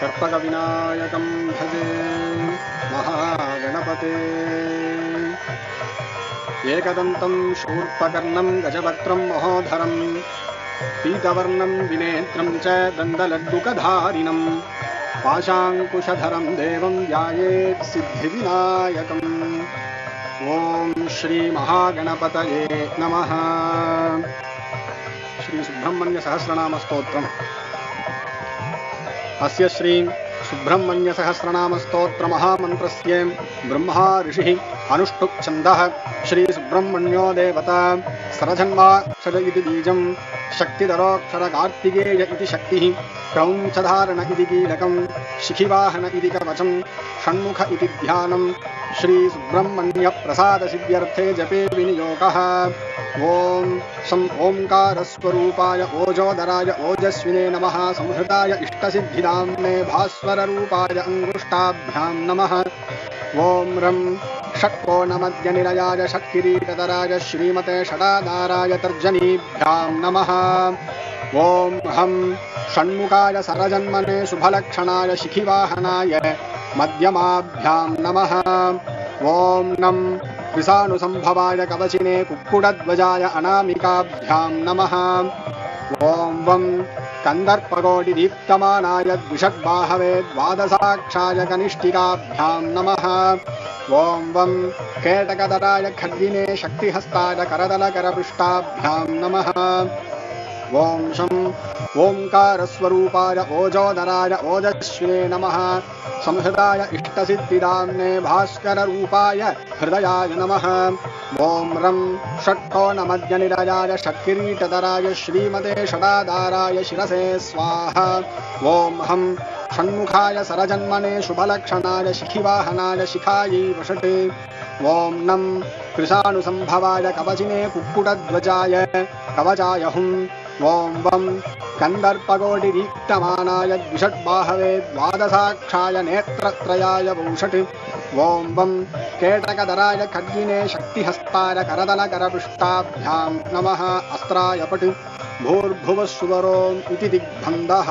कर्पकविनायकं भजे महागणपते। एकदन्तं शूर्पकर्णं गजवक्त्रं महोधरं पीतवर्णं विनेत्रं च दन्तलड्डुकधारिणं पाशाङ्कुशधरं देवं ध्यायेत् सिद्धिविनायकम्। ओम श्री महागणपतये नमः। श्री सुब्रह्मण्य सहस्रनाम स्तोत्रम्। अस्य श्री सुब्रह्मण्य सहस्रनाम स्तोत्र महामन्त्रस्य ब्रह्मा ऋषिः अनुष्टुप् छन्दः। श्री सुब्रह्मण्यो देवता सरजन्माक्षर इति बीजं शक्तिधरोऽक्षर कार्तिकेय इति शक्तिः क्रौञ्चधारण इति कीलकं शिखिवाहन इति कवचं षण्मुख इति ध्यानं श्री सुब्रह्मण्य प्रसाद सिद्ध्यर्थे जपे विनियोगः। ओम सं ओंकारस्वरूपाय ओजोदराय ओजस्विने नमः। संहृताय इष्टसिद्धिदाम्ने भास्वररूपाय अंगुष्ठाभ्यां नमः। ओम रं षट्कोणमध्यनिलयाय षट्किरीटधराय श्रीमते षडाधाराय तर्जनीभ्यां नमः। ओम हं षण्मुखाय सरजन्मने शुभलक्षणाय शिखिवाहनाय मध्यमाभ्यां नमः। ओम नं विषाणुसंभवाय कवचिने कुक्कुटध्वजाय अनामिकाभ्यां नमः। ओम वं कन्दर्पकोटिदीप्तमानाय द्विषड्बाहवे द्वादशाक्षाय कनिष्ठिकाभ्यां नमः। ओम वं केटकधराय खड्गिने शक्तिहस्ताय करदलकरपृष्ठाभ्यां नमः। ओम शं ओंकारस्वरूपाय ओजोदराय ओजस्विने नमः। संहृताय इष्टसिद्धिदाम्ने भास्कररूपाय हृदयाय नमः। ओम रं षट्कोणमध्यनिलयाय षट्किरीटधराय श्रीमते षडाधाराय शिरसे स्वाहा। ओम हं षण्मुखाय सरजन्मने शुभलक्षणाय शिखिवाहनाय शिखायै वषटे। ओम नं कृशाणुसंभवाय कवचिने कुक्कुटध्वजाय कवचाय हुं। ओम वं कन्दर्पकोटिदीप्तमानाय द्विषड्बाहवे द्वादशाक्षाय नेत्रत्रयाय वौषट्। ओम वं केटकधराय खड्गिने शक्तिहस्ताय करदलकरपृष्ठाभ्यां नमः। अस्त्राय पट् भूर्भुवः सुवरोम् इति दिग्बन्धः।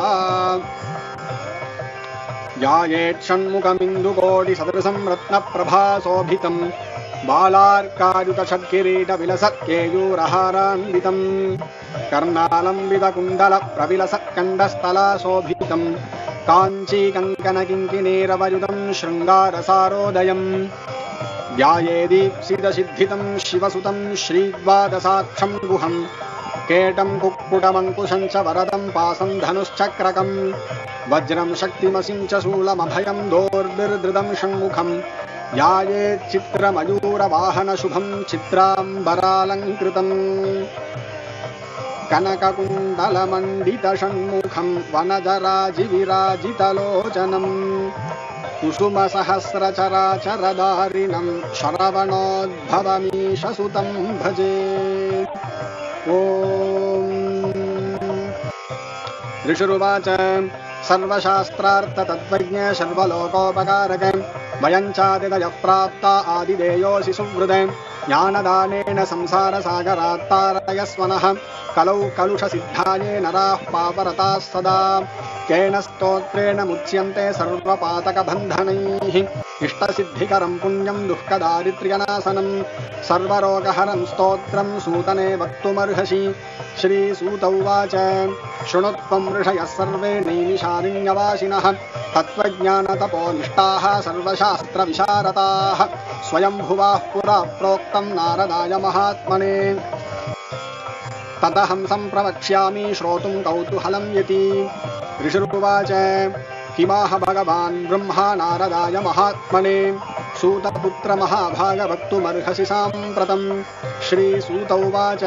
ध्यायेत् षण्मुखमिन्दुकोटिसदृशं रत्नप्रभाशोभितं बालार्कायुतषड्किरीटविलसत्केयूरहारान्वितं कर्णालम्बितकुण्डलप्रविलसत्कण्डस्थलाशोभितं काञ्चीकङ्कणकिङ्किणीरवयुतं शृङ्गारसारोदयम्। ध्यायेदीप्सितसिद्धितं शिवसुतं श्रीद्वादशाक्षं गुहं केटं कुक्कुटमङ्कुशं च वरदं पासं धनुश्चक्रकं वज्रं शक्तिमसिं च शूलमभयं दोर्भिर्धृतं षण्मुखं। ध्यायेत् चित्रमयूरवाहनशुभं चित्राम्बरालङ्कृतं कनककुण्डलमण्डितषण्मुखं वनजराजिविराजितलोचनं कुसुमसहस्रचराचरधारिणं शरवणोद्भवमीशसुतं भजे। ओम ऋषिरुवाच सर्वशास्त्रार्थ तत्त्वज्ञ सर्वलोकोपकारक वयं चातिदयः प्राप्ता आदिदेयोऽसि सुहृद ज्ञानदानेन संसारसागरात् तारयस्वनः कलौ कलुषसिद्धाये नराः पापरताः सदा। केन स्तोत्रेण मुच्यन्ते सर्वपातकबन्धनैः इष्टसिद्धिकरं पुण्यं दुःखदारिद्र्यनाशनं सर्वरोगहरं स्तोत्रं सूतने वक्तुमर्हसि। श्रीसूत उवाच शृणुत्वं ऋषयः सर्वे नैमिषारण्यवासिनः तत्त्वज्ञानतपोनिष्ठाः सर्वशास्त्रविशारदाः स्वयंभुवाः पुरा प्रोक्तं नारदाय महात्मने तदहं सम्प्रवक्ष्यामि श्रोतुं कौतूहलं यति। ऋषिरुवाच किमाह भगवान् ब्रह्मा नारदाय महात्मने सूतपुत्र महाभागवक्तुमर्हसि साम्प्रतं। श्रीसूत उवाच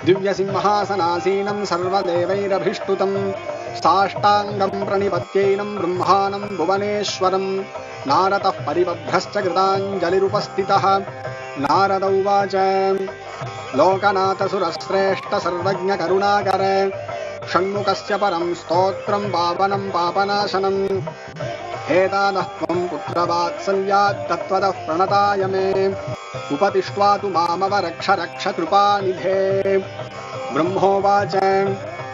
दिव्यसिंहासनासीनं सर्वदेवैरभिष्टुतं साष्टाङ्गं प्रणिपत्यैनं ब्रह्माणं भुवनेश्वरं नारदः परिबद्धश्च कृताञ्जलिरुपस्थितः। नारद उवाच लोकनाथ सुरश्रेष्ठ सर्वज्ञ करुणाकर षण्मुखस्य परं स्तोत्रं पावनं पापनाशनम् एतादः त्वं पुत्रवात्सल्यात् तत्त्वतः प्रणताय मे उपतिष्ठ्वा तु मामव रक्ष रक्ष कृपानिधे। ब्रह्मोवाच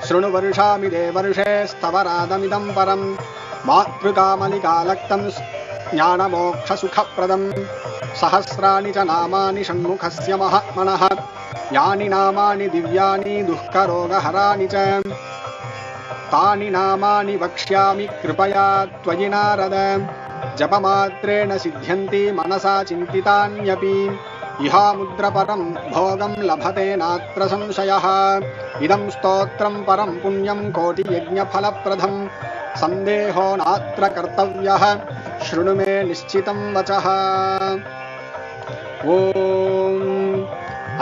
शृणु वर्षामि देवर्षे स्तवरादमिदं परं मातृकामलिकालक्तं ज्ञानमोक्षसुखप्रदं सहस्राणि च नामानि षण्मुखस्य महात्मनः यानि नामानि दिव्यानि दुःखरोगहराणि च तानि नामानि वक्ष्यामि कृपया त्वयि नारद जपमात्रेण सिद्ध्यन्ति मनसा चिन्तितान्यपि इहामुद्रपरं भोगं लभते नात्र संशयः इदं स्तोत्रं परं पुण्यं कोटियज्ञफलप्रदं सन्देहो नात्र कर्तव्यः शृणु मे निश्चितं वचः। ॐ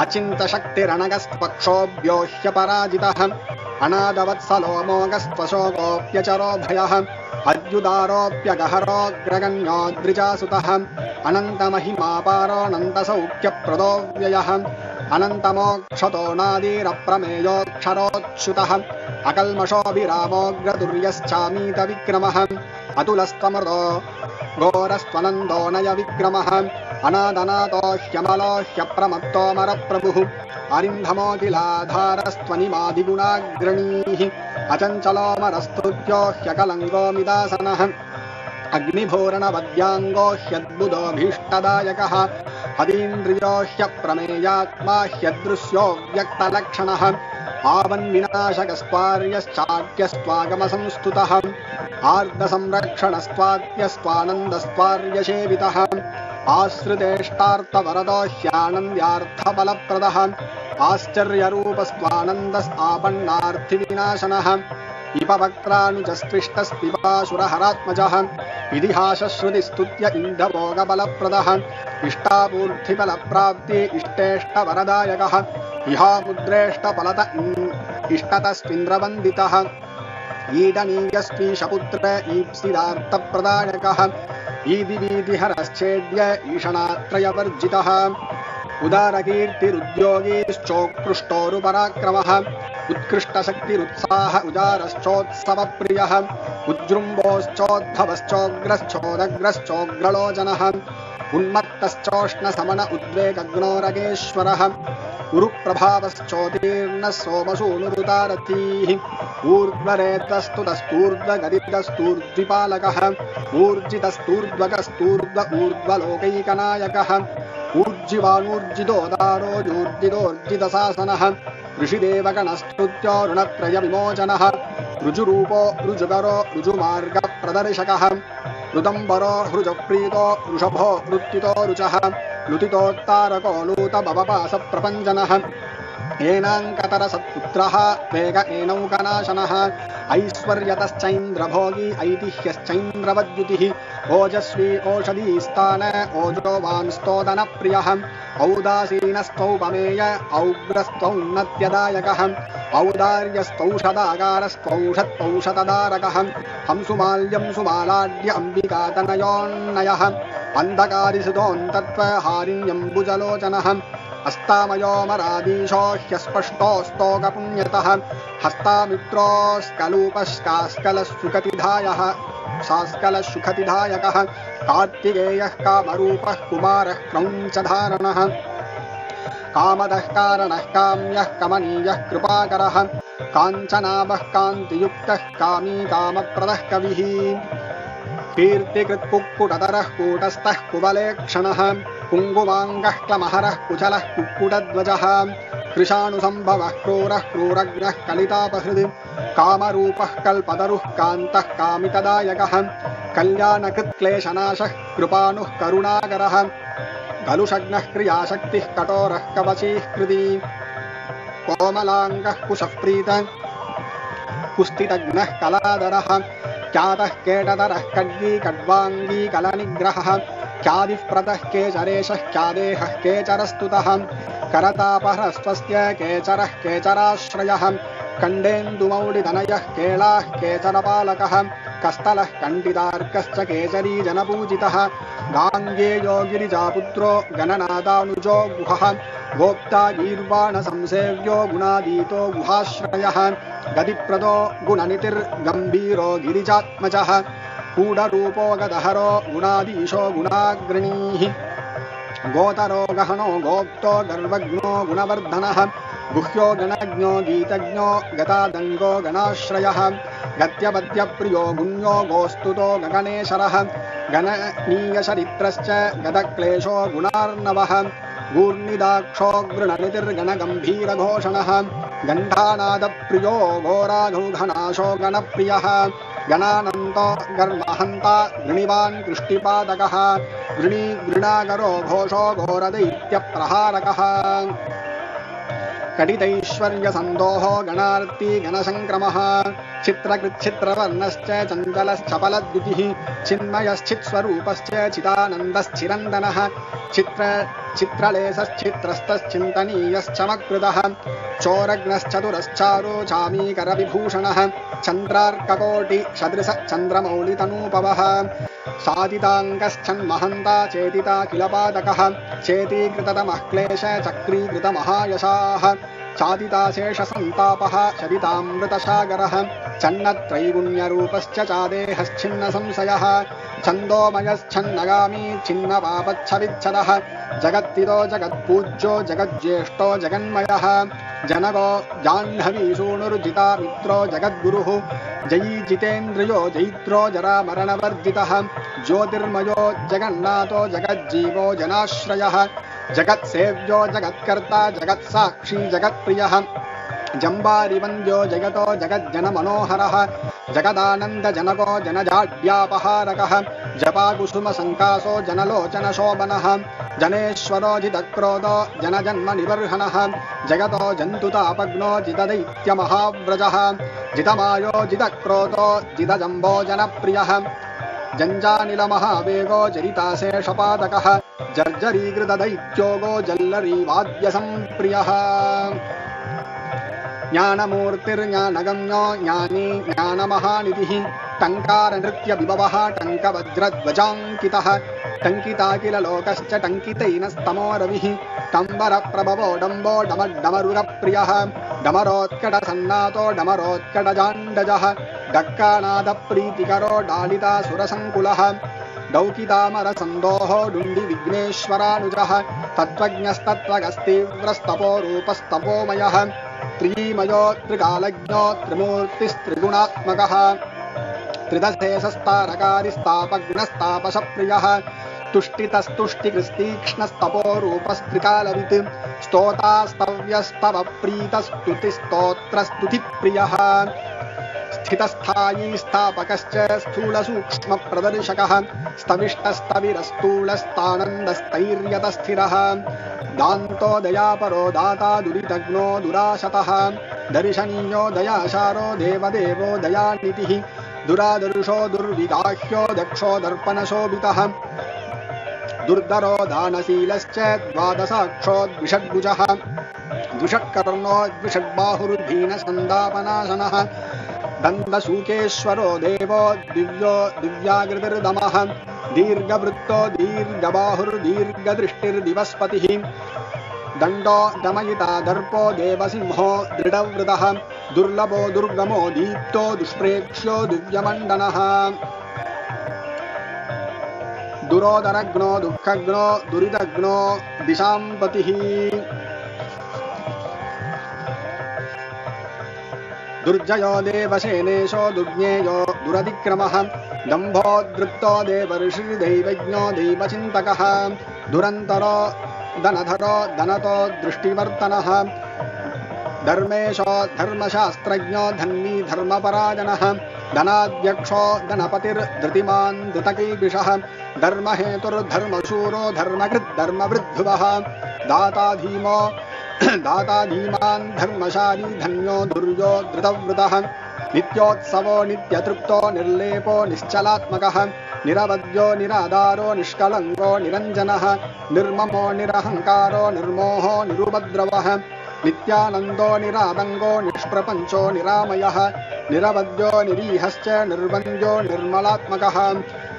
अचिन्तशक्तिरणगस्त्वक्षोभ्यो ह्यपराजितः अनादवत्सलो मोगस्त्वशोकोऽप्यचरो भयः अद्युदारोऽप्यगहरोऽग्रगण्योद्रिजासुतः अनन्तमहिमापारोऽनन्तसौख्यप्रदो व्ययः अनन्तमोक्षतो नादीरप्रमेयोऽक्षरोच्युतः अकल्मषोऽभिरामोऽग्रदुर्यश्चामीतविक्रमः अतुलस्त्वमृतो घोरस्त्वनन्दो नयविक्रमः अनादनातो ह्यमलो ह्यप्रमत्तोऽमरप्रभुः अरिन्धमोऽखिलाधारस्त्वनिमादिगुणाग्रणीः अचञ्चलोऽमरस्तुत्यो ह्यकलङ्गोऽमिदासनः अग्निभूरणवद्याङ्गो ह्यद्बुधोऽभीष्टदायकः अतीन्द्रियो ह्यप्रमेयात्मा ह्यदृश्यो व्यक्तलक्षणः आवन्विनाशकस्त्वार्यश्चाट्यस्त्वागमसंस्तुतः आर्धसंरक्षणस्त्वाद्यस्त्वानन्दस्त्वार्यसेवितः आश्रितेष्टार्थवरदो ह्यानन्द्यार्थफलप्रदः आश्चर्यरूपस्त्वानन्दस्तापन्नार्थिविनाशनः इपवक्त्रानुजस्त्विष्टस्पिपासुरहरात्मजः इतिहासश्रुतिस्तुत्य इन्दभोगबलप्रदः इष्टापूर्थिफलप्राप्ति इष्टेष्टवरदायकः इहामुद्रेष्टफलत इष्टतस्त्विन्द्रवन्दितः ईदनीयस्त्वीशपुत्र ईप्सिदार्थप्रदायकः ईदिवीतिहरश्चेद्य ईषणात्रयवर्जितः उदारकीर्तिरुद्योगीश्चोत्कृष्टोरुपराक्रमः उत्कृष्टशक्तिरुत्साह उदारश्चोत्सवप्रियः उज्जृम्भोश्चोद्धवश्चोग्रश्चोदग्रश्चोग्रलोचनः उन्मत्तश्चोष्णसमन उद्वेगग्नोरगेश्वरः उरुप्रभावश्चोतीर्णः सोमसूनुरुतारथीः ऊर्ध्वरेतस्तुतस्तूर्ध्वगदितस्तूर्द्विपालकः ऊर्जितस्तूर्ध्वगस्तूर्ध्व ऊर्ध्वलोकैकनायकः ऊर्जिवानूर्जितोदारोजूर्जितोर्जितशासनः ऋषिदेवगणस्तुत्यो ऋणत्रयविमोचनः ऋजुरूपो ऋजुकरो ऋजुमार्गप्रदर्शकः ऋदम्बरो हृजप्रीतो वृषभो वृत्तितो रुचः लुतितोत्तारको लूतभवपासप्रपञ्जनः एनाङ्कतरसत्पुत्रः वेग एनौकनाशनः ऐश्वर्यतश्चैन्द्रभोगी ऐतिह्यश्चैन्द्रवद्युतिः ओजस्वी ओषधीस्तान ओजोवांस्तोदनप्रियः औदासीनस्तौपमेय औग्रस्त्वौन्नत्यदायकः औदार्यस्तौषधागारस्त्वौषत्पौषतदारकः हंसुमाल्यं सुमालाड्य अम्बिकातनयोन्नयः अन्धकारिसुतोऽन्तत्वहारिण्यम्बुजलोचनः हस्तामयोमरादीशो ह्यस्पष्टोस्तोकपुण्यतः हस्तामित्रोस्कलूपश्कास्कलसुखतिधायः शास्कलसुखतिधायकः कार्तिकेयः कामरूपः कुमारः क्रौञ्चधारणः कामदः कारणः काम्यः कमनीयः कृपाकरः काञ्चनाभः कान्तियुक्तः कामी कामप्रदः कविः कीर्तिकृत्कुक्कुटतरः कूटस्थः कुवलेक्षणः कुङ्कुमाङ्गः क्लमहरः कुचलः कुक्कुटध्वजः कृशानुसम्भवः क्रूरः क्रूरग्नः कलितापहृदि कामरूपः कल्पतरुः कान्तः कामितदायकः कल्याणकृत्क्लेशनाशः कृपानुः करुणाकरः कलुषग्नः क्रियाशक्तिः कठोरः कवचीः कृति कोमलाङ्गः कुशः प्रीतः कुस्तितज्ञः कलाधरः ख्यातः केटतरः खड्गी खड्वाङ्गी कलनिग्रहः ख्यादिप्रदः केचरेशः ख्यादेहः केचरस्तुतः करतापहरस्त्वस्य केचरः केचराश्रयः कण्डेन्दुमौलितनयः केलाः केचरपालकः कस्तलः कण्डितार्कश्च केचरी जनपूजितः गाङ्गेयो गिरिजापुत्रो गणनादानुजो गुहः गोप्ता गीर्वाणसंसेव्यो गुणादीतो गुहाश्रयः गदिप्रदो गुणनितिर्गम्भीरो गिरिजात्मजः कूढरूपो गदहरो गुणाधीशो गुणाग्रणीः गोतरो गहनो गोप्तो गर्वग्नो गुणवर्धनः गुह्यो गणज्ञो गीतज्ञो गतादङ्गो गणाश्रयः गत्यपत्यप्रियो गुण्यो गोस्तुतो गगनेशरः गणनीयचरित्रश्च गदक्लेशो गुणार्णवः गूर्निदाक्षो गृणनितिर्गणगम्भीरघोषणः गण्डानादप्रियो घोराघौघनाशो गणप्रियः गणानन्तो गर्महन्ता गृणिवान् कृष्टिपादकः गृणागरो घोषो घोरदैत्यप्रहारकः कटितैश्वर्यसन्दोहो गणार्ती गणसङ्क्रमः चित्रकृच्छित्रवर्णश्च चञ्चलश्चपलद्युतिः चिन्मयश्चित्स्वरूपश्च चिदानन्दश्चिरन्दनः चित्रलेशश्चित्रस्तश्चिन्तनीयश्चमकृतः चोरग्नश्चतुरश्चारो चामीकरविभूषणः चन्द्रार्ककोटिसदृश चन्द्रमौलितनूपवः सादिताङ्गश्चन्महन्ता चेतिता किलपादकः चेतीकृततमः क्लेश चक्रीकृतमहायशाः चादिताशेषसन्तापः शरितामृतसागरः चन्नत्रैगुण्यरूपश्च चादेहश्छिन्नसंशयः छन्दोमयश्छन्नगामी छिन्नपापच्छविच्छदः जगत्तितो जगत्पूज्यो जगज्ज्येष्ठो जगन्मयः जनको जाह्नवीसूनुर्जिता मित्रो जगद्गुरुः जयी जितेन्द्रियो जयित्रो जरामरणवर्जितः ज्योतिर्मयो जगन्नाथो जगज्जीवो जनाश्रयः जगत्सेव्यो जगत्कर्ता जगत्साक्षी जगत्प्रियः जम्बारिवन्द्यो जगतो जगज्जनमनोहरः जगदानन्दजनको जनजाड्यापहारकः जपाकुसुमसङ्कासो जनलोचनशोभनः जनेश्वरो जितक्रोधो जनजन्मनिबर्हणः जगतो जन्तुतापग्नो जितदैत्यमहाव्रजः जितमायो जितक्रोधो जितजम्बो जनप्रियः जञ्जानिलमहावेगो जरिताशेषपादकः जर्जरीकृतदैत्योगो जल्लरीवाद्यसम्प्रियः ज्ञानमूर्तिर्ज्ञानगम्यो ज्ञानी ज्ञानमहानिधिः टङ्कारनृत्यविभवः टङ्कवज्रध्वजाङ्कितः टङ्किताखिललोकश्च टङ्कितैनस्तमो रविः टम्बरप्रभवो डम्बो डमरुगप्रियः डमरोत्कटसन्नातो डमरोत्कटजाण्डजः डक्कानादप्रीतिकरो डालितासुरसङ्कुलः डौकितामरसन्दोहो डुण्डिविघ्नेश्वरानुजः तत्त्वज्ञस्तत्त्वगस्तीव्रस्तपो रूपस्तपोमयः त्रिमयो त्रिकालज्ञो त्रिमूर्तिस्त्रिगुणात्मकः त्रिदशेषस्तारकादिस्तापग्नस्तापशप्रियः तुष्टितस्तुष्टिकृस्तीक्ष्णस्तपोरूपस्त्रिकालवित् स्तोतास्तव्यस्तवप्रीतस्तुतिस्तोत्रस्तुतिप्रियः स्थितस्थायी स्थापकश्च स्थूलसूक्ष्मप्रदर्शकः स्तविष्टस्तविरस्थूलस्तानन्दस्थैर्यतस्थिरः दान्तो दयापरो दाता दुरितज्ञो दुराशतः दर्शनीयो दयाशारो देवदेवो दयानिधिः दुरादर्शो दुर्विगाह्यो दक्षो दर्पणशोभितः दुर्धरो दानशीलश्च द्वादशाक्षो द्विषड्भुजः द्विषट्कर्णो द्विषड्बाहुर्दीनसन्दापनाशनः दन्दशूकेश्वरो देवो दिव्यो दिव्याकृतिर्दमः दीर्घवृत्तो दीर्घबाहुर्दीर्घदृष्टिर्दिवस्पतिः दण्डो दमयिता दर्पो देवसिंहो दृढवृतः दुर्लभो दुर्गमो दीप्तो दुष्प्रेक्ष्यो दिव्यमण्डनः दुरोदरग्नो दुःखग्नो दुरितग्नो दिशाम्पतिः दुर्जयो देवसेनेशो दुर्ज्ञेयो दुरतिक्रमः दम्भोदृप्तो देवर्षिर्दैवज्ञो दैवचिन्तकः दुरन्तरो धनधरो धनतो दृष्टिवर्तनः धर्मेशो धर्मशास्त्रज्ञो धन्वी धर्मपरायणः धनाध्यक्षो धनपतिर्धृतिमान् धृतकैबिषः धर्महेतुर्धर्मशूरो धर्मकृद्धर्मवृद्धुवः दाताधीमो दाताधीमान् धर्मशाली धन्यो धुर्यो धृतवृतः नित्योत्सवो नित्यतृप्तो निर्लेपो निश्चलात्मकः निरवद्यो निराधारो निष्कलङ्को निरञ्जनः निर्ममो निरहङ्कारो निर्मोहो निरुपद्रवः नित्यानन्दो निरादङ्गो निष्प्रपञ्चो निरामयः निरवद्यो निरीहश्च निर्वन्द्यो निर्मलात्मकः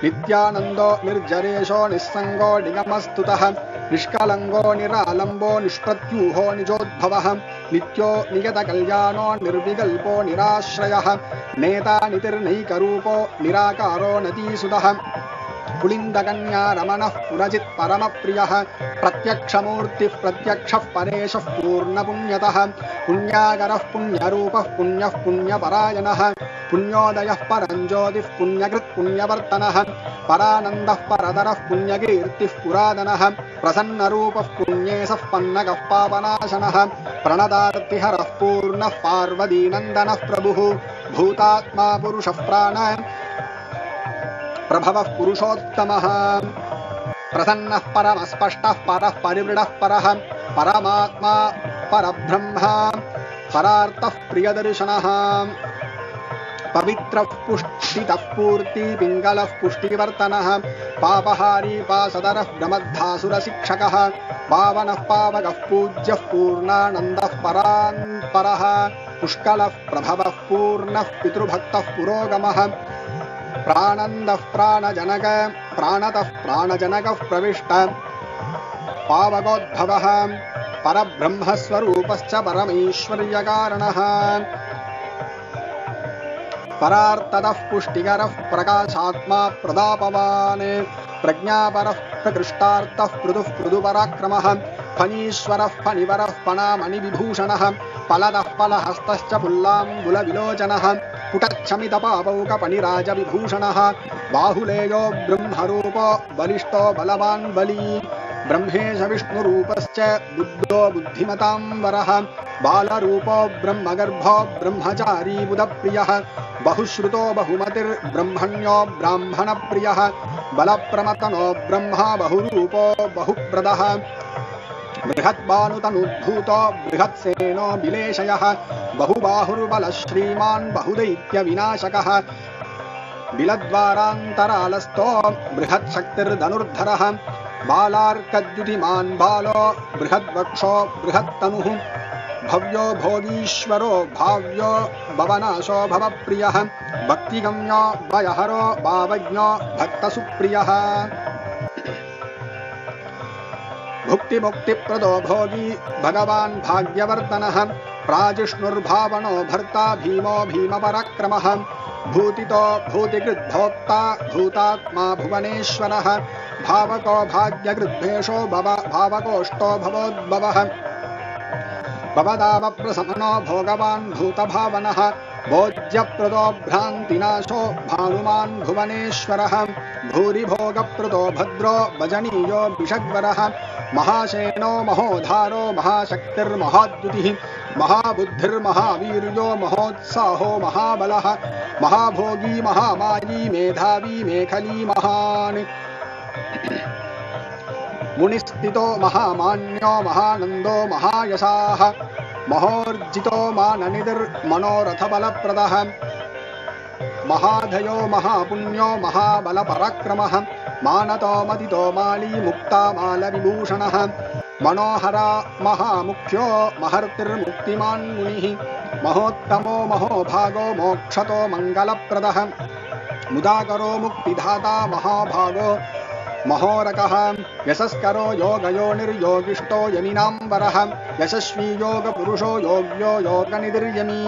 नित्यानन्दो निर्जरेशो निस्सङ्गो निगमस्तुतः निष्कलङ्गो निरालम्बो निष्प्रत्यूहो निजोद्भवः नित्यो नियतकल्याणो निर्विकल्पो निराश्रयः नेता नितिर्नैकरूपो निराकारो नतीसुतः पुलिन्दकन्या रमणः पुरजित् परमप्रियः प्रत्यक्षमूर्तिः प्रत्यक्षः परेशः पूर्णपुण्यतः पुण्याकरः पुण्यरूपः पुण्यः पुण्यपरायणः पुण्योदयः परञ्ज्योतिः पुण्यकृत् पुण्यवर्तनः परानन्दः परतरः पुण्यकीर्तिः पुरातनः प्रसन्नरूपः पुण्येशः पन्नकः पापनाशनः प्रणतार्तिहरः पूर्णः पार्वतीनन्दनः प्रभुः भूतात्मा पुरुषः प्राण प्रभवः पुरुषोत्तमः प्रसन्नः परमस्पष्टः परः परिवृढः परः परमात्मा परब्रह्म परार्थः प्रियदर्शनः पवित्रः पुष्टितः पूर्ति पिङ्गलः पुष्टिवर्तनः पापहारी पासदरः ब्रह्मद्धासुरशिक्षकः पावनः पावकः पूज्यः पूर्णानन्दः परात्परः पुष्कलः प्रभवः पूर्णः पितृभक्तः पुरोगमः प्राणन्दः प्राणतः प्राणजनकः प्रविष्ट पावकोद्भवः परब्रह्मस्वरूपश्च परमैश्वर्यकारणः परार्थतः पुष्टिकरः प्रकाशात्मा प्रदापवान् प्रज्ञापरः प्रकृष्टार्थः पृथुः पृथुपराक्रमः फणीश्वरः फणिवरः फणामणिविभूषणः फलदः फलहस्तश्च पुल्लाम्बुलविलोचनः पुटच्छमितपापौकपणिराजविभूषणः बाहुलेयो ब्रह्मरूपो बलिष्ठो बलवान् बली ब्रह्मेश विष्णुरूपश्च बुद्धो बुद्धिमतां वरः बालरूपो ब्रह्मगर्भो ब्रह्मचारी बुधप्रियः बहुश्रुतो बहुमतिर्ब्रह्मण्यो ब्राह्मणप्रियः बलप्रमतनो ब्रह्मा बहुरूपो बहुप्रदः बृहद्बानुतनुद्भूतो बृहत्सेनो विलेशयः बहुबाहुर्बलः श्रीमान् बहुदैत्यविनाशकः बिलद्वारान्तरालस्थो बृहत्शक्तिर्धनुर्धरः बालार्कद्युतिमान् बालो बृहद्वक्षो बृहत्तनुः भव्यो भोगीश्वरो भाव्यो भवनाशो भवप्रियः भक्तिगम्यो भयहरो भावज्ञो भक्तसुप्रियः भुक्तिमुक्तिप्रदो भोगी भगवान् भाग्यवर्धनः प्राजिष्णुर्भावनो भर्ता भीमो भीमपराक्रमः भूतितो भूतिकृद्भोक्ता भूतात्मा भुवनेश्वरः भावको भाग्यकृद्भेषो भावकोष्टो भवोद्भवः भवदावप्रशमनो भोगवान् भूतभावनः भोज्यप्रदो भ्रान्तिनाशो भानुमान् भुवनेश्वरः भूरिभोगप्रदो भद्रो भजनीयो विषग्वरः महाशेनो महोधारो महाशक्तिर्महाद्युतिः महाबुद्धिर्महावीर्यो महोत्साहो महाबलः महाभोगी महामायी मेधावी मेखली महान् मुनिस्थितो महामान्यो महानन्दो महायशाः महोर्जितो माननिधिर्मनोरथबलप्रदः महाधयो महापुण्यो महाबलपराक्रमः मानतो मदितो माली मुक्तामालविभूषणः मनोहरा महामुख्यो महर्तिर्मुक्तिमान् मुनिः महोत्तमो महोभागो मोक्षतो मङ्गलप्रदः मुदाकरो मुक्तिधाता महाभागो महोरकः यशस्करो योगयोनिर्योगिष्ठो यमिनाम्बरः यशस्वी योगपुरुषो योग्यो योगनिधिर्यमी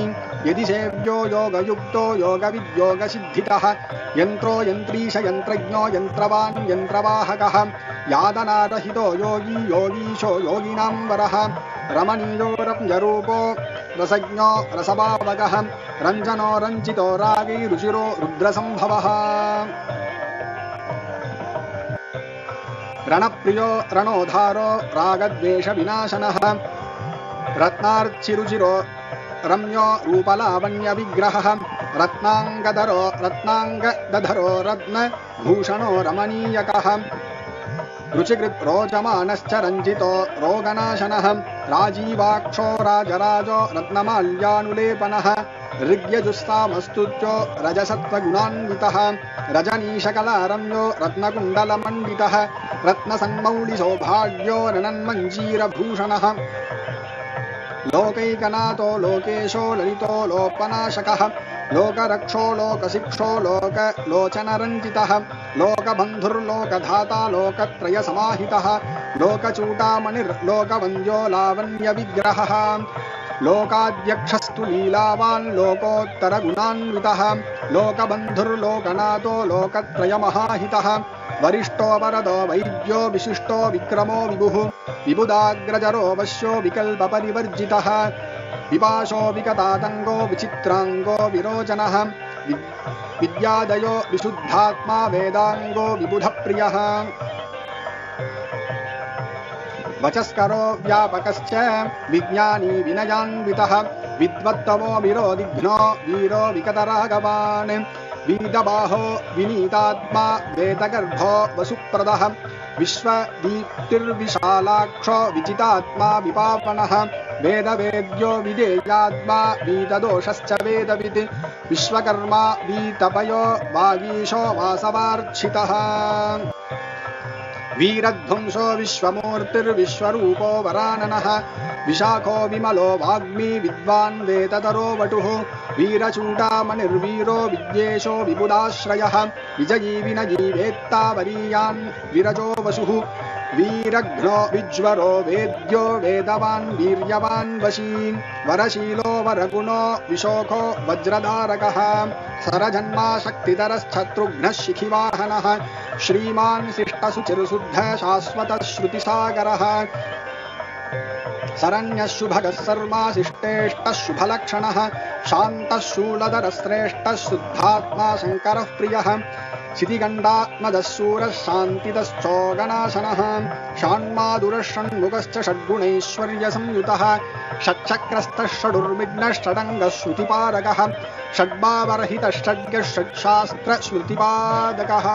यदि सेव्यो योगयुक्तो योगविद्योगसिद्धितः यन्त्रो यन्त्रीश यन्त्रज्ञो यन्त्रवान् यन्त्रवाहकः यादनारहितो योगी योगीशो योगिनाम्बरः रमणीयो रम्यरूपो रसज्ञो रसभावकः रञ्जनो रञ्जितो रागैरुचिरो रुद्रसम्भवः रणप्रियो रणोधारो रागद्वेषविनाशनः रत्नार्चिरुचिरो रम्यो रूपलावण्यविग्रहः रत्नाङ्गदधरो रत्नभूषणो रमणीयकः रुचिकृत् रोचमानश्च रञ्जितो रोगनाशनः राजीवाक्षो राजराजो रत्नमाल्यानुलेपनः ऋग्यजुस्तामस्तुत्यो रजसत्त्वगुणान्वितः रजनीशकलारम्यो रत्नकुण्डलमण्डितः रत्नसन्मौलिसौभाग्यो रणन्मञ्जीरभूषणः लोकैकनाथो लोकेशो ललितो लोकनाशकः लोकरक्षो लोकशिक्षो लोकलोचनरञ्जितः लोकबन्धुर्लोकधाता लोकत्रयसमाहितः लोकचूटामणिर्लोकवन्द्यो लावण्यविग्रहः लोकाध्यक्षस्तु लीलावान् लोकोत्तरगुणान्वितः लोकबन्धुर्लोकनाथो लोकत्रयमहाहितः वरिष्ठो वरदो वैद्यो विशिष्टो विक्रमो विभुः विबुधाग्रजरो वश्यो विकल्पपरिवर्जितः विपाशो विकटातङ्गो विचित्राङ्गो विरोचनः विद्यादयो विशुद्धात्मा वेदाङ्गो विबुधप्रियः वचस्करो व्यापकश्च विज्ञानी विनयान्वितः विद्वत्तमो विरोधिघ्नो वीरो विकतरागवान् वीदबाहो विनीतात्मा वेदगर्भो वसुप्रदः विश्वदीप्तिर्विशालाक्षो विजितात्मा विपापनः वेदवेद्यो विधेयात्मा वीतदोषश्च वेदवित् विश्वकर्मा वीतपयो वागीशो वासवार्चितः वीरध्वंसो विश्वमूर्तिर्विश्वरूपो वराननः विशाखो विमलो वाग्मी विद्वान् वेदतरो वटुः वीरचूडामणिर्वीरो विद्येशो विबुधाश्रयः विजयी विनयी वेत्ता वरीयान् विरजो वसुः वीरघ्नो विज्वरो वेद्यो वेदवान् वीर्यवान् वशी वरशीलो वरगुणो विशोको वज्रधारकः सरजन्मा शक्तिधरश्शत्रुघ्नः शिखिवाहनः श्रीमान् शिष्टसुचिर्शुद्धः शाश्वतः श्रुतिसागरः शरण्यः शुभगः शर्मा शिष्टेष्टः शुभलक्षणः शान्तः शूलधरश्रेष्ठः शुद्धात्मा शङ्करः प्रियः शितिगण्डात्मजः शूरः शान्तितश्चोगनाशनः षण्माधुरः षण्मुखश्च षड्गुणैश्वर्यसंयुतः षट्चक्रस्थः षडुर्विघ्नः षडङ्गः श्रुतिपारकः षड्भावरहितः षड्गः षट्शास्त्रश्रुतिपादकः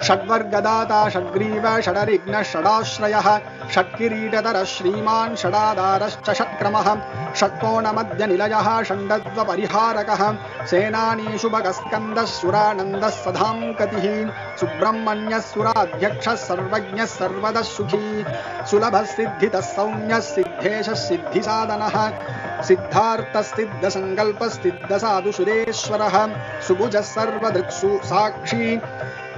षड्वर्गदाता षड्ग्रीव षडरिघ्नः षडाश्रयः षट्किरीटधरः श्रीमान् षडाधारश्च षट्क्रमः षट्कोणमध्यनिलयः षण्डद्वपरिहारकः सेनानी शुभगस्कन्दः सुरानन्दः सधाङ्कतिः सुब्रह्मण्यः सुराध्यक्षः सर्वज्ञः सर्वदः सुखी सुलभः सिद्धितः सौम्यः सिद्धेशः सिद्धिसाधनः सिद्धार्थः सिद्धसङ्कल्पः सिद्धसाधुसुरेश्वरः सुभुजः सर्वदृक्सु साक्षी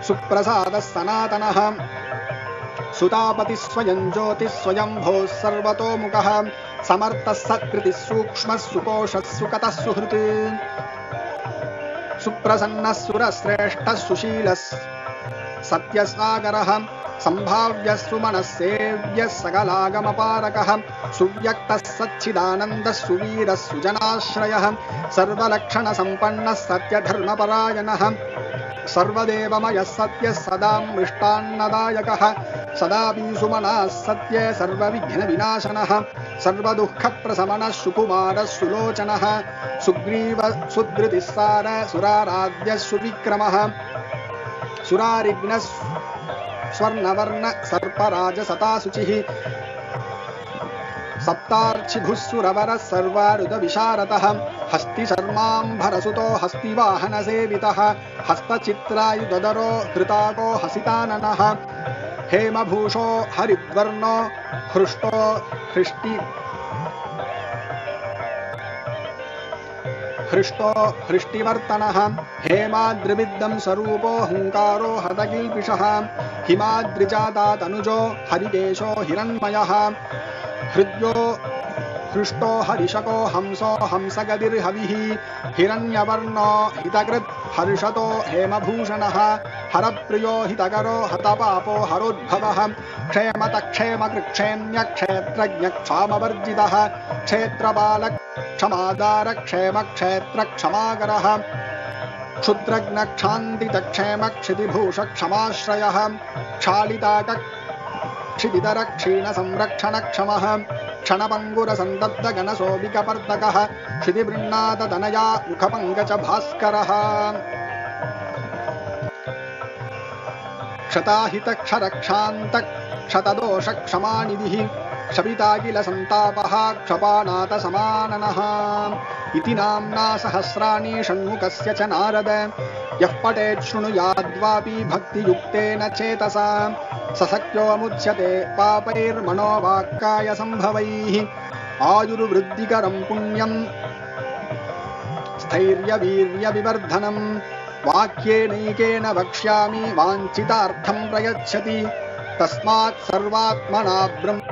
सुप्रसादः सनातनः सुतापतिः स्वयं ज्योतिः स्वयंभोः सर्वतोमुखः समर्थः सत्कृतिः सूक्ष्मः सुकोशः सुकतः सुहृत् सुप्रसन्नः सुरश्रेष्ठः सुशीलः सत्यसागरः सम्भाव्यः सुमनस्सेव्यः सकलागमपारकः सुव्यक्तः सच्चिदानन्दः सुवीरः सुजनाश्रयः सर्वलक्षणसम्पन्नः सत्यधर्मपरायणः सर्वदेवमयः सत्यः सदा मृष्टान्नदायकः सदापि सुमनः सत्ये सर्वविघ्नविनाशनः सर्वदुःखप्रशमनः सुकुमारः सुलोचनः सुग्रीव सुधृतिस्सार सुराराध्यः सुविक्रमः सुरारिघ्नः स्वर्णवर्ण सर्पराजसताशुचिः सप्तार्चिभुस्सुरवरः सर्वारुदविशारतः हस्तिशर्माम्भरसुतो हस्तिवाहनसेवितः हस्तचित्रायुधरो धृताको हसिताननः हेमभूषो हरिद्वर्णो हृष्टो हृष्टिवर्तनः हेमाद्रिविद्धं स्वरूपो हुङ्कारो हतकिल्पिषः हिमाद्रिजाता तनुजो हरिकेशो हिरण्मयः हृद्यो हृष्टो हरिशको हंसो हंसगतिर्हविः हिरण्यवर्णो हितकृत् हर्षतो हेमभूषणः हरप्रियो हितकरो हतपापो हरोद्भवः क्षेमतक्षेमकृक्षेम्यक्षेत्रज्ञक्षामवर्जितः क्षेत्रपालक्षमादारक्षेमक्षेत्रक्षमाकरः क्षुद्रज्ञक्षान्तितक्षेमक्षितिभूषक्षमाश्रयः क्षालिताकक्षितिधरक्षीणसंरक्षणक्षमः क्षणपङ्गुरसन्दब्धगणशोभिकपर्दकः क्षितिबृह्णाततनया मुखपङ्कजभास्करः क्षताहितक्षरक्षान्तक्षतदोषक्षमानिधिः क्षपिताखिलसन्तापः क्षपानाथसमाननः इति नाम्ना सहस्राणि षण्मुखस्य च नारद यः पठेत् शृणुयाद्वापि भक्तियुक्तेन चेतसा सशक्योमुच्यते पापैर्मनोवाक्काय सम्भवैः आयुर्वृद्धिकरं पुण्यं स्थैर्यवीर्यविवर्धनं वाक्येनैकेन वक्ष्यामि वाञ्छितार्थं प्रयच्छति तस्मात् सर्वात्मना ब्रह्म